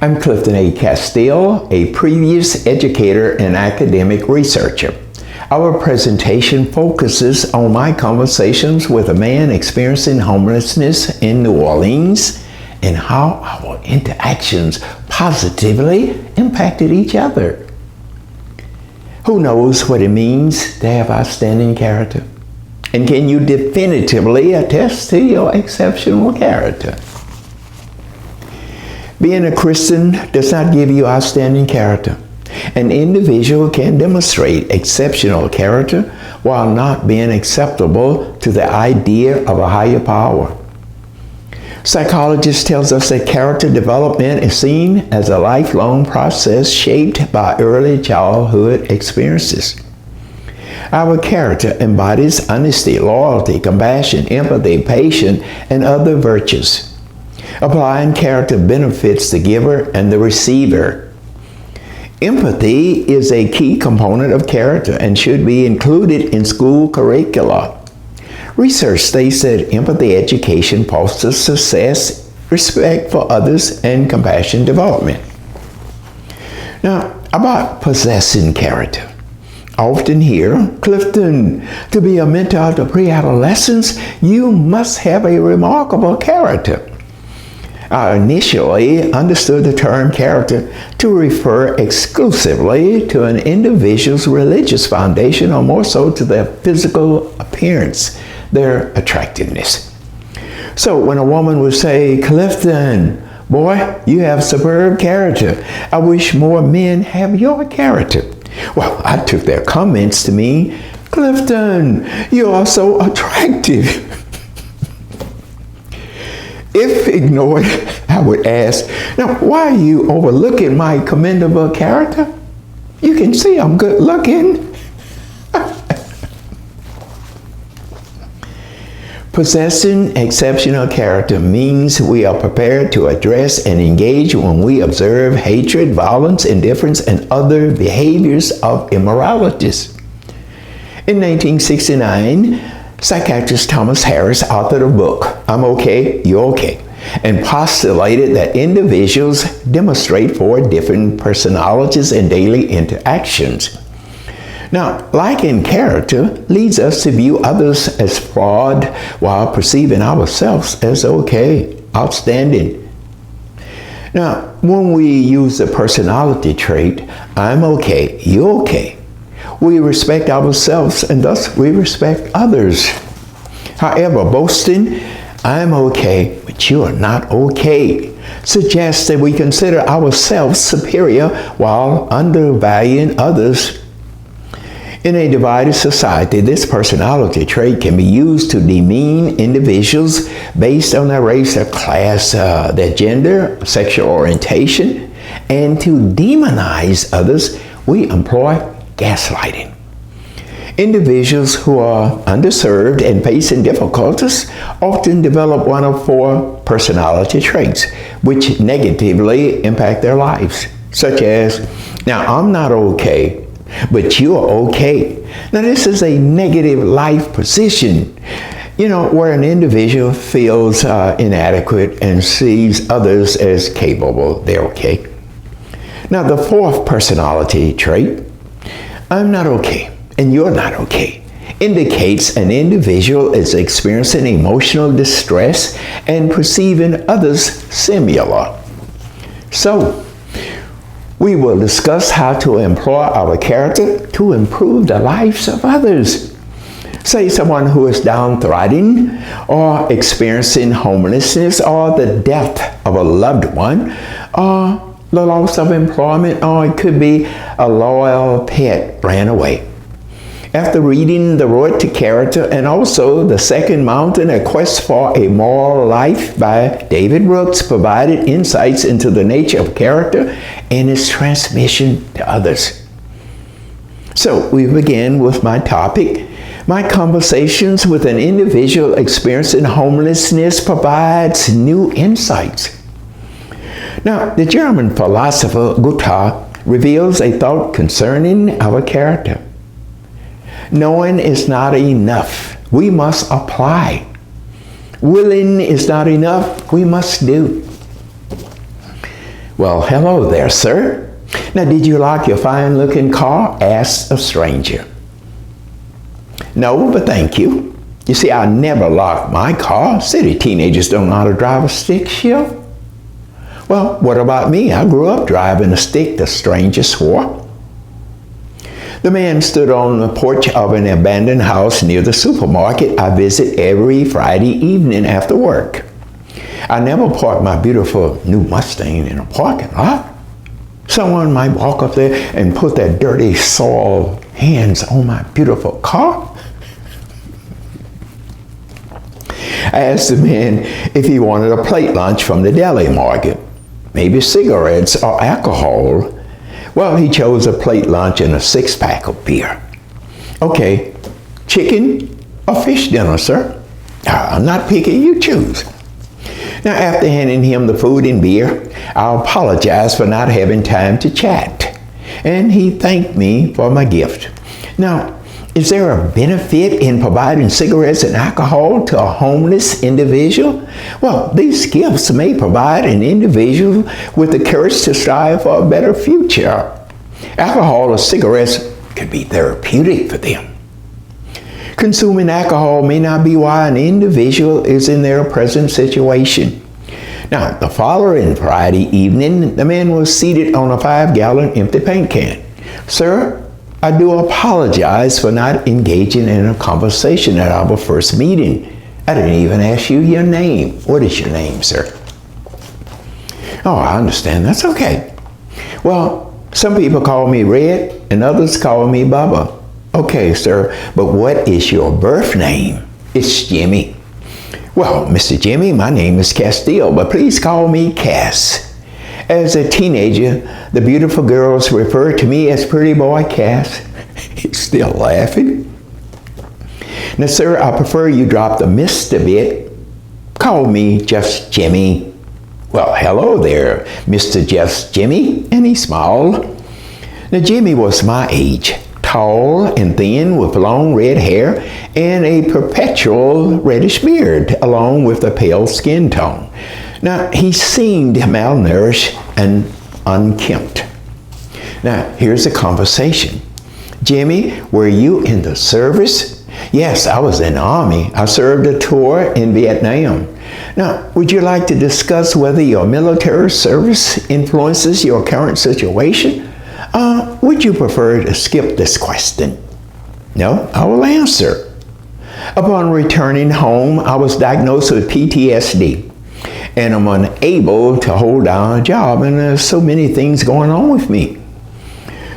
I'm Clifton A. Casteel, a previous educator and academic researcher. Our presentation focuses on my conversations with a man experiencing homelessness in New Orleans and how our interactions positively impacted each other. Who knows what it means to have outstanding character? And can you definitively attest to your exceptional character? Being a Christian does not give you outstanding character. An individual can demonstrate exceptional character while not being acceptable to the idea of a higher power. Psychologist tells us that character development is seen as a lifelong process shaped by early childhood experiences. Our character embodies honesty, loyalty, compassion, empathy, patience, and other virtues. Applying character benefits the giver and the receiver. Empathy is a key component of character and should be included in school curricula. Research states that empathy education fosters success, respect for others, and compassion development. Now, about possessing character. I often hear, Clifton, to be a mentor to pre-adolescents, you must have a remarkable character. I initially understood the term character to refer exclusively to an individual's religious foundation, or more so to their physical appearance, their attractiveness. So when a woman would say, Clifton, boy, you have superb character. I wish more men have your character. Well, I took their comments to mean, Clifton, you are so attractive. If ignored, I would ask, now, why are you overlooking my commendable character? You can see I'm good looking. Possessing exceptional character means we are prepared to address and engage when we observe hatred, violence, indifference, and other behaviors of immoralities. In 1969, psychiatrist Thomas Harris authored a book, I'm Okay, You're Okay, and postulated that individuals demonstrate 4 different personalities in daily interactions. Now, liking character leads us to view others as flawed while perceiving ourselves as okay, outstanding. Now, when we use the personality trait, I'm okay, you're okay, we respect ourselves and thus we respect others. However, boasting, I'm okay, but you are not okay, suggests that we consider ourselves superior while undervaluing others. In a divided society, this personality trait can be used to demean individuals based on their race, their class, their gender, sexual orientation, and to demonize others, we employ gaslighting. Individuals who are underserved and facing difficulties often develop one of 4 personality traits, which negatively impact their lives, such as, now I'm not okay, but you're okay. Now this is a negative life position, where an individual feels inadequate and sees others as capable. They're okay. Now the 4th personality trait, I'm not okay and you're not okay, indicates an individual is experiencing emotional distress and perceiving others similar. So, we will discuss how to employ our character to improve the lives of others. Say someone who is downtrodden or experiencing homelessness or the death of a loved one or the loss of employment, or it could be a loyal pet ran away. After reading The Road to Character and also The Second Mountain, A Quest for a Moral Life by David Brooks provided insights into the nature of character and its transmission to others. So we begin with my topic. My conversations with an individual experiencing homelessness provides new insights. Now, the German philosopher Goethe reveals a thought concerning our character. Knowing is not enough. We must apply. Willing is not enough. We must do. Well, hello there, sir. Now, did you lock your fine-looking car? Asked a stranger. No, but thank you. You see, I never lock my car. City teenagers don't know how to drive a stick shift. Well, what about me? I grew up driving a stick, the stranger swore. The man stood on the porch of an abandoned house near the supermarket I visit every Friday evening after work. I never park my beautiful new Mustang in a parking lot. Someone might walk up there and put their dirty, soiled hands on my beautiful car. I asked the man if he wanted a plate lunch from the deli market, maybe cigarettes or alcohol. Well, he chose a plate lunch and a 6-pack of beer. Okay, chicken or fish dinner, sir? I'm not picky, you choose. Now, after handing him the food and beer, I apologized for not having time to chat, and he thanked me for my gift. Now, is there a benefit in providing cigarettes and alcohol to a homeless individual? Well, these gifts may provide an individual with the courage to strive for a better future. Alcohol or cigarettes could be therapeutic for them. Consuming alcohol may not be why an individual is in their present situation. Now, the following Friday evening, the man was seated on a 5-gallon empty paint can. Sir, I do apologize for not engaging in a conversation at our first meeting. I didn't even ask you your name. What is your name, sir? Oh, I understand. That's okay. Well, some people call me Red and others call me Bubba. Okay, sir, but what is your birth name? It's Jimmy. Well, Mr. Jimmy, my name is Casteel, but please call me Cass. As a teenager, the beautiful girls refer to me as Pretty Boy Cass. He's still laughing. Now, sir, I prefer you drop the Mr. bit. Call me just Jimmy. Well, hello there, Mr. Just Jimmy. And he smiled. Now, Jimmy was my age, tall and thin with long red hair and a perpetual reddish beard, along with a pale skin tone. Now, he seemed malnourished and unkempt. Now, here's the conversation. Jimmy, were you in the service? Yes, I was in the Army. I served a tour in Vietnam. Now, would you like to discuss whether your military service influences your current situation? Would you prefer to skip this question? No, I will answer. Upon returning home, I was diagnosed with PTSD. And I'm unable to hold down a job, and there's so many things going on with me.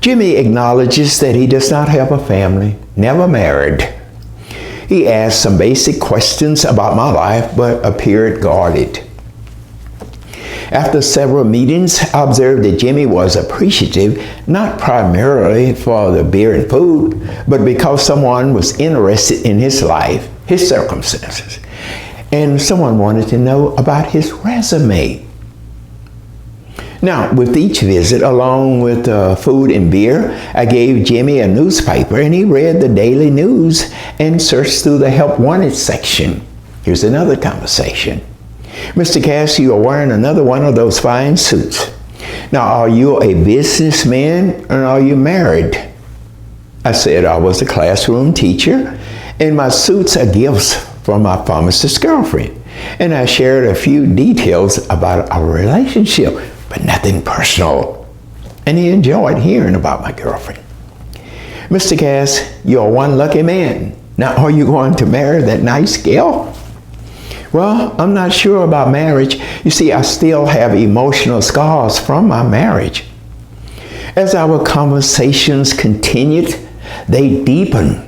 Jimmy acknowledges that he does not have a family, never married. He asked some basic questions about my life, but appeared guarded. After several meetings, I observed that Jimmy was appreciative, not primarily for the beer and food, but because someone was interested in his life, his circumstances. And someone wanted to know about his resume. Now, with each visit, along with food and beer, I gave Jimmy a newspaper, and he read the daily news and searched through the Help Wanted section. Here's another conversation. Mr. Cass, you are wearing another one of those fine suits. Now, are you a businessman or are you married? I said I was a classroom teacher, and my suits are gifts from my pharmacist girlfriend. And I shared a few details about our relationship, but nothing personal. And he enjoyed hearing about my girlfriend. Mr. Cass, you're one lucky man. Now, are you going to marry that nice gal? Well, I'm not sure about marriage. You see, I still have emotional scars from my marriage. As our conversations continued, they deepened.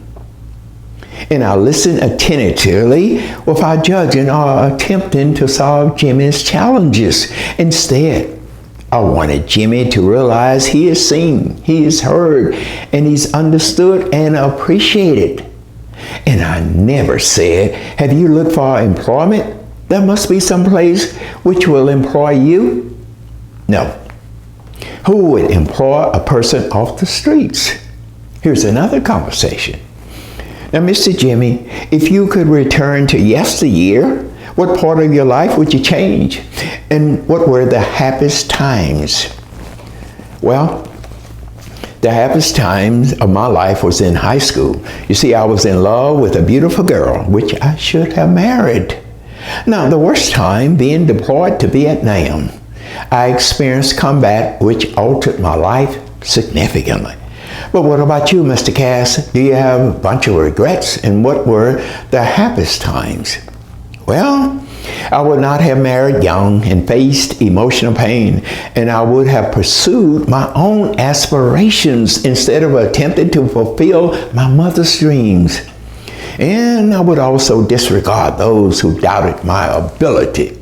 And I listened attentively without judging or attempting to solve Jimmy's challenges. Instead, I wanted Jimmy to realize he is seen, he is heard, and he's understood and appreciated. And I never said, have you looked for employment? There must be some place which will employ you. No. Who would employ a person off the streets? Here's another conversation. Now, Mr. Jimmy, if you could return to yesteryear, What part of your life would you change? And what were the happiest times? Well, the happiest times of my life was in high school. You see, I was in love with a beautiful girl, which I should have married. Now, the worst time being deployed to Vietnam. I experienced combat, which altered my life significantly. But what about you, Mr. Cass? Do you have a bunch of regrets? And what were the happiest times? Well, I would not have married young and faced emotional pain, and I would have pursued my own aspirations instead of attempting to fulfill my mother's dreams. And I would also disregard those who doubted my ability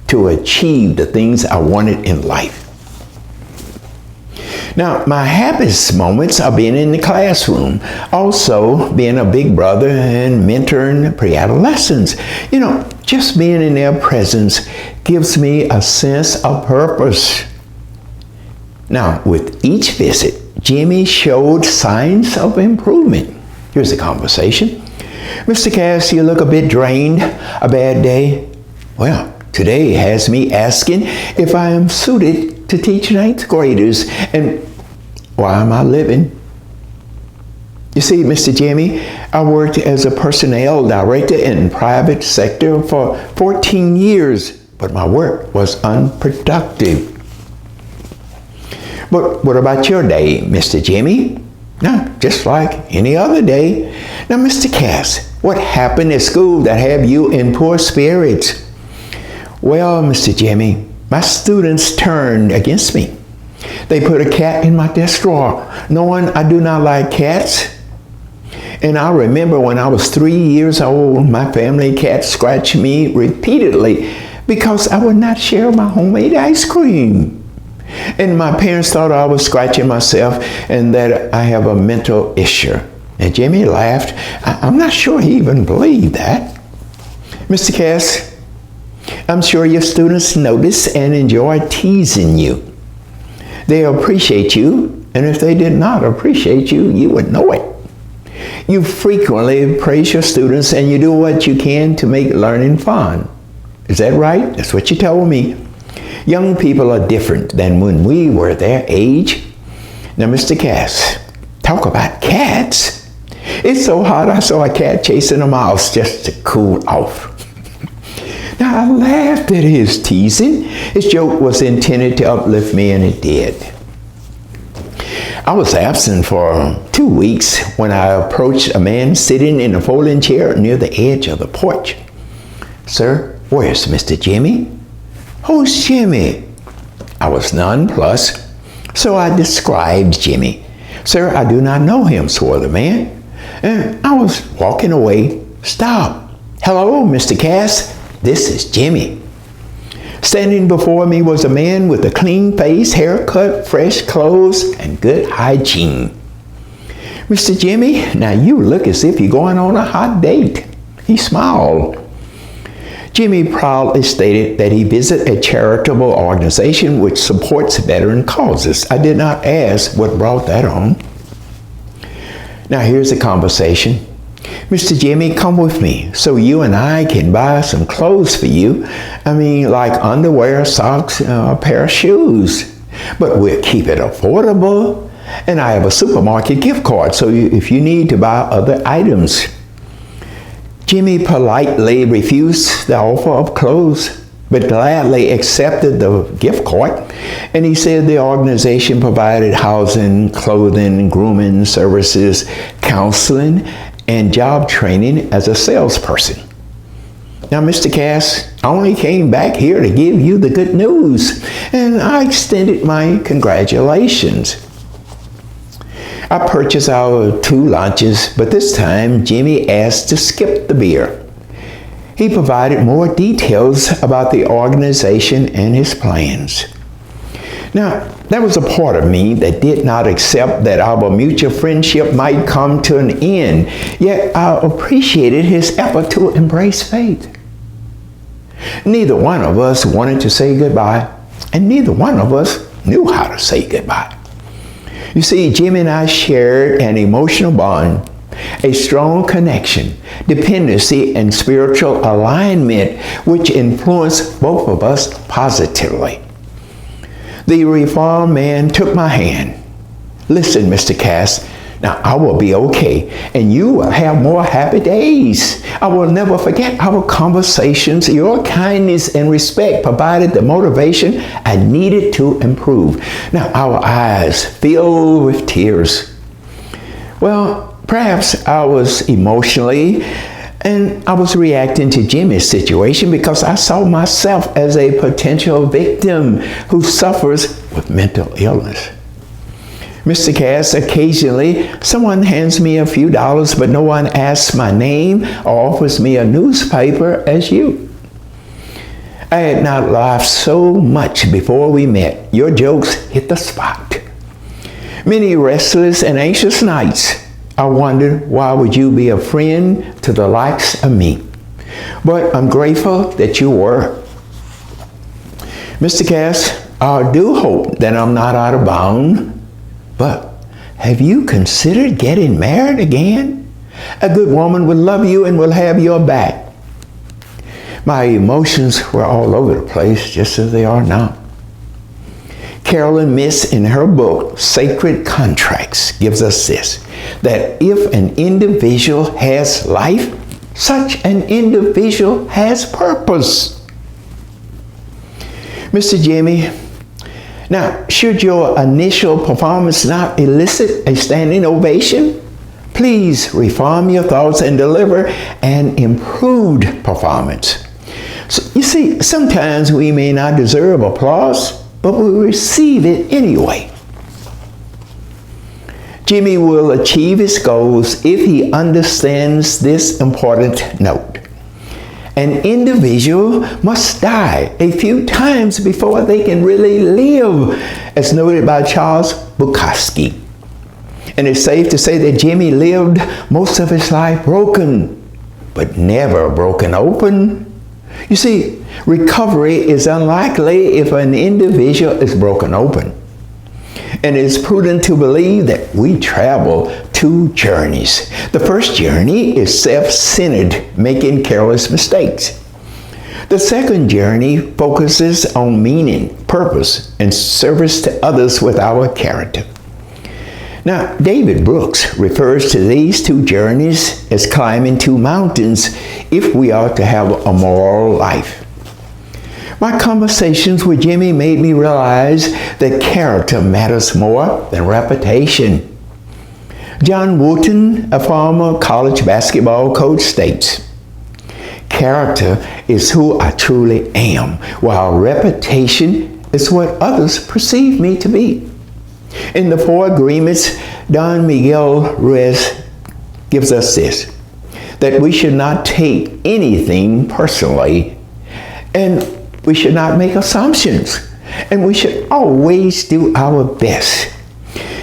to achieve the things I wanted in life. Now, my happiest moments are being in the classroom, also being a big brother and mentoring pre-adolescents. You know, just being in their presence gives me a sense of purpose. Now, with each visit, Jimmy showed signs of improvement. Here's the conversation. Mr. Cass, you look a bit drained. A bad day? Well, today has me asking if I am suited to teach ninth graders, and why am I living? You see, Mr. Jimmy, I worked as a personnel director in the private sector for 14 years, but my work was unproductive. But what about your day, Mr. Jimmy? No, just like any other day. Now, Mr. Cass, what happened at school that have you in poor spirits? Well, Mr. Jimmy, my students turned against me. They put a cat in my desk drawer, knowing I do not like cats. And I remember when I was 3 years old, my family cat scratched me repeatedly because I would not share my homemade ice cream. And my parents thought I was scratching myself and that I have a mental issue. And Jimmy laughed. I'm not sure he even believed that. Mr. Cass, I'm sure your students notice and enjoy teasing you. They appreciate you, and if they did not appreciate you, you would know it. You frequently praise your students and you do what you can to make learning fun. Is that right? That's what you told me. Young people are different than when we were their age. Now, Mr. Cass, talk about cats. It's so hot I saw a cat chasing a mouse just to cool off. Now, I laughed at his teasing. His joke was intended to uplift me, and it did. I was absent for 2 weeks when I approached a man sitting in a folding chair near the edge of the porch. Sir, where's Mr. Jimmy? Who's Jimmy? I was nonplussed, so I described Jimmy. Sir, I do not know him, swore the man. And I was walking away. Stop. Hello, Mr. Cass. This is Jimmy. Standing before me was a man with a clean face, haircut, fresh clothes, and good hygiene. Mr. Jimmy, now you look as if you're going on a hot date. He smiled. Jimmy proudly stated that he visited a charitable organization which supports veteran causes. I did not ask what brought that on. Now here's the conversation. Mr. Jimmy, come with me so you and I can buy some clothes for you. I mean, like underwear, socks, a pair of shoes. But we'll keep it affordable. And I have a supermarket gift card, so if you need to buy other items. Jimmy politely refused the offer of clothes, but gladly accepted the gift card. And he said the organization provided housing, clothing, grooming services, counseling, and job training as a salesperson. Now, Mr. Cass, I only came back here to give you the good news, and I extended my congratulations. I purchased our 2 lunches, but this time Jimmy asked to skip the beer. He provided more details about the organization and his plans. Now, there was a part of me that did not accept that our mutual friendship might come to an end, yet I appreciated his effort to embrace faith. Neither one of us wanted to say goodbye, and neither one of us knew how to say goodbye. You see, Jimmy and I shared an emotional bond. a strong connection, dependency, and spiritual alignment which influence both of us positively. The reformed man took my hand. Listen, Mr. Cass, now I will be okay, and you will have more happy days. I will never forget our conversations. Your kindness and respect provided the motivation I needed to improve. Now our eyes filled with tears. Well, perhaps I was emotionally and I was reacting to Jimmy's situation because I saw myself as a potential victim who suffers with mental illness. Mr. Cass, occasionally someone hands me a few dollars, but no one asks my name or offers me a newspaper as you. I had not laughed so much before we met. Your jokes hit the spot. Many restless and anxious nights, I wondered, why would you be a friend to the likes of me? But I'm grateful that you were. Mr. Cass, I do hope that I'm not out of bounds. But have you considered getting married again? A good woman will love you and will have your back. My emotions were all over the place, just as they are now. Carolyn Miss, in her book, Sacred Contracts, gives us this, that if an individual has life, such an individual has purpose. Mr. Jimmy, now, should your initial performance not elicit a standing ovation, please reform your thoughts and deliver an improved performance. So, you see, sometimes we may not deserve applause, but we receive it anyway. Jimmy will achieve his goals if he understands this important note. An individual must die a few times before they can really live, as noted by Charles Bukowski. And it's safe to say that Jimmy lived most of his life broken, but never broken open. You see, recovery is unlikely if an individual is broken open. And it is prudent to believe that we travel two journeys. The first journey is self-centered, making careless mistakes. The second journey focuses on meaning, purpose, and service to others with our character. Now, David Brooks refers to these two journeys as climbing two mountains if we are to have a moral life. My conversations with Jimmy made me realize that character matters more than reputation. John Wooten, a former college basketball coach, states, "Character is who I truly am, while reputation is what others perceive me to be." In the Four Agreements, Don Miguel Ruiz gives us this, that we should not take anything personally, and we should not make assumptions, and we should always do our best.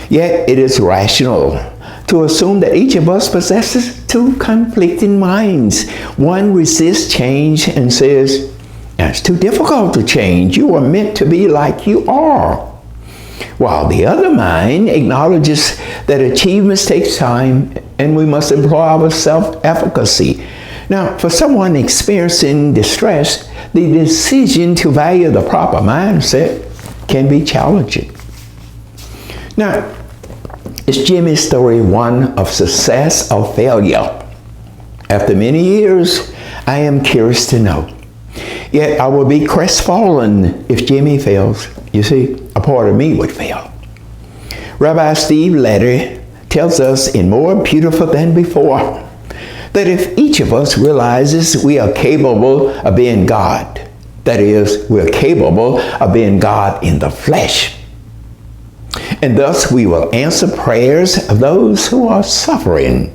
Yet it is rational to assume that each of us possesses two conflicting minds. One resists change and says, "It's too difficult to change. You are meant to be like you are." While the other mind acknowledges that achievements take time and we must employ our self-efficacy. Now, for someone experiencing distress, the decision to value the proper mindset can be challenging. Now, is Jimmy's story one of success or failure? After many years, I am curious to know. Yet I will be crestfallen if Jimmy fails. You see, a part of me would fail. Rabbi Steve Letter tells us in More Beautiful Than Before that if each of us realizes we are capable of being God, that is, we're capable of being God in the flesh, and thus we will answer prayers of those who are suffering.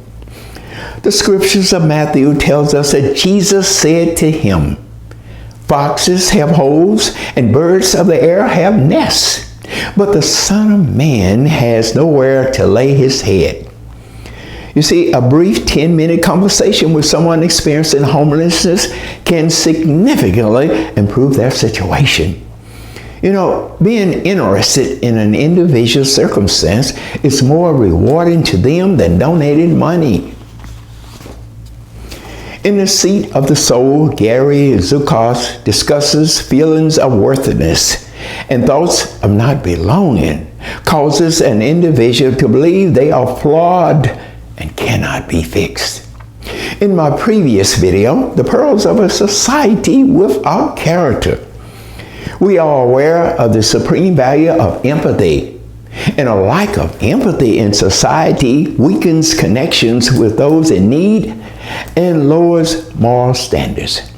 The scriptures of Matthew tells us that Jesus said to him, "Foxes have holes and birds of the air have nests, but the Son of Man has nowhere to lay his head." You see, a brief 10-minute conversation with someone experiencing homelessness can significantly improve their situation. You know, being interested in an individual's circumstance is more rewarding to them than donating money. In The Seat of the Soul, Gary Zukaus discusses feelings of worthlessness and thoughts of not belonging, causes an individual to believe they are flawed and cannot be fixed. In my previous video, The Pearls of a Society Without Character, we are aware of the supreme value of empathy, and a lack of empathy in society weakens connections with those in need and lowers moral standards.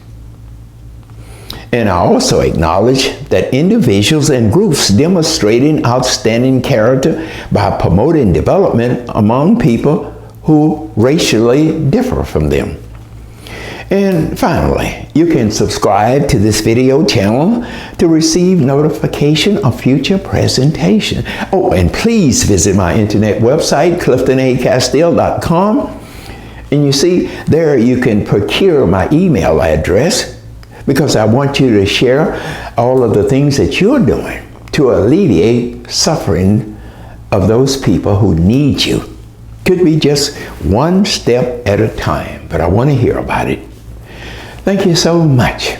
And I also acknowledge that individuals and groups demonstrating outstanding character by promoting development among people who racially differ from them. And finally, you can subscribe to this video channel to receive notification of future presentation. Oh, and please visit my internet website, cliftonacasteel.com. And you see, there you can procure my email address, because I want you to share all of the things that you're doing to alleviate suffering of those people who need you. Could be just one step at a time, but I want to hear about it. Thank you so much.